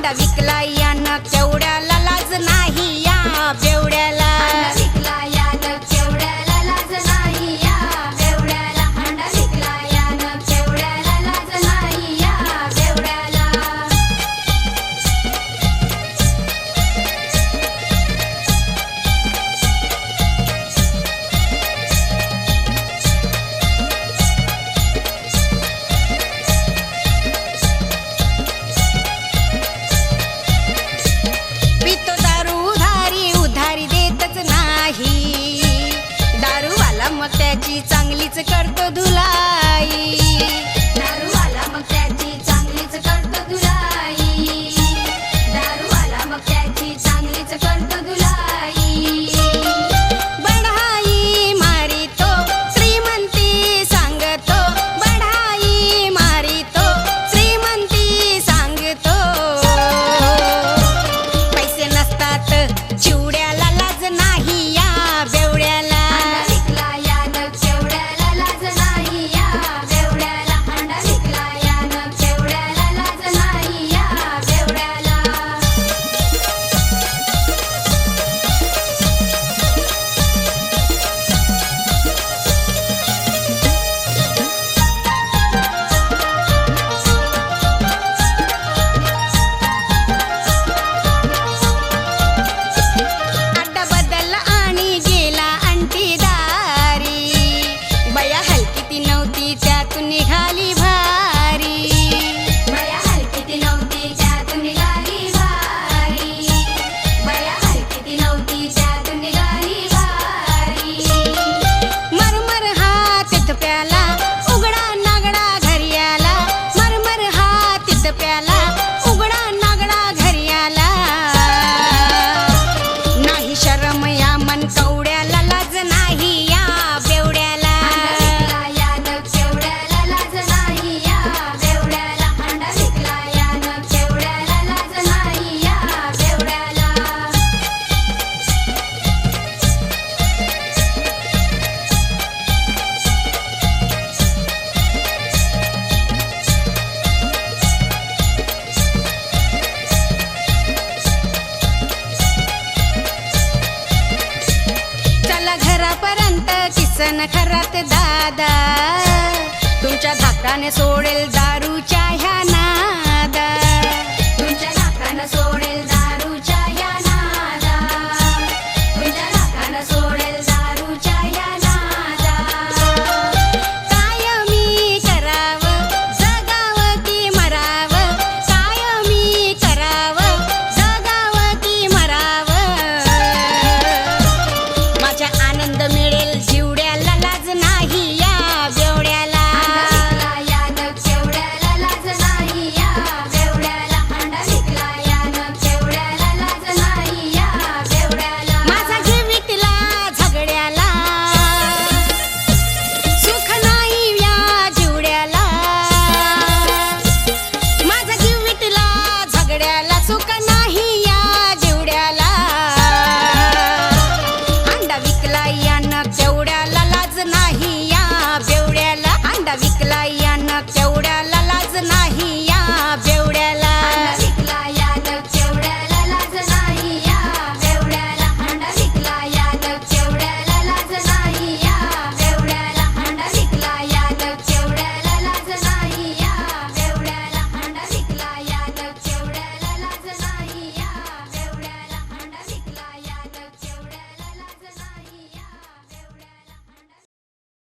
अंडा विकला यानं केवढ्याला लाज नाही या बेवड्याला. विकला यानं केवढ्याला लाज नाही या बेवड्याला. अंडा विकला यानं केवढ्याला लाज नाही या बेवड्याला. पितो दारू उधारी देतच नाही. दारूवाला मग त्याची चांगलीच करतो धुलाई. दारूवाला मग त्याची चांगलीच करतो धुलाई. दारूवाला मग त्याची चांगलीच करतो धुलाई. बढाई मारितो श्रीमंती सांगतो. बढाई मारितो श्रीमंती सांगतो. पैसे नसतात चिवड्याला लाज नाही या बेवड्याला. विकला यानं केवढ्याला लाज नाही या बेवड्याला. अंडा विकला यानं केवढ्याला लाज नाही या बेवड्याला. अड्डा बदलला आणि गेला अंटीदारी. बया हलकी ती नव्हती त्यातून निघाली भारी. बया हलकी ती नव्हती त्यातून निघाली भारी. बया हलकी ती नव्हती त्यातून निघाली भारी. मरमर हात प्याला उघडा नागडा घरी आला. मरमर हात प्याला उघडा नागडा घरी आला. नाही शरम या मन कवड्याला लाज नाही या बेवड्याला. विकला यानं केवढ्याला लाज नाही या बेवड्याला. अंडा विकला यानं केवढ्याला लाज नाही या बेवड्याला. चला घरापर्यंत किसन खरात दादा. तुमच्या धाकाने सोडेल दारूच्या ह्या नादा. तुमच्या नाकानं सोडेल दारूच्या या नादा. तुमच्या नाकानं सोडेल दारूच्या या नादा. काय मी करावं जगावं की मरावं. काय मी करावं जगावं की मरावं. माझ्या आनंद मिळेल जिवड्याला लाज नाही या बेवड्याला. विकला यानं केवढ्याला लाज नाही या बेवड्याला. अंडा विकला यानं केवढ्याला लाज नाही या बेवड्याला. माझा जीव विटला झगड्याला. सुख नाही या जिवड्याला. माझा जीव विटला झगड्याला. सुख नाही या जिवड्याला. अंडा विकला यानं केवड्याला लाज नाही या बेवड्याला. अंडा विकला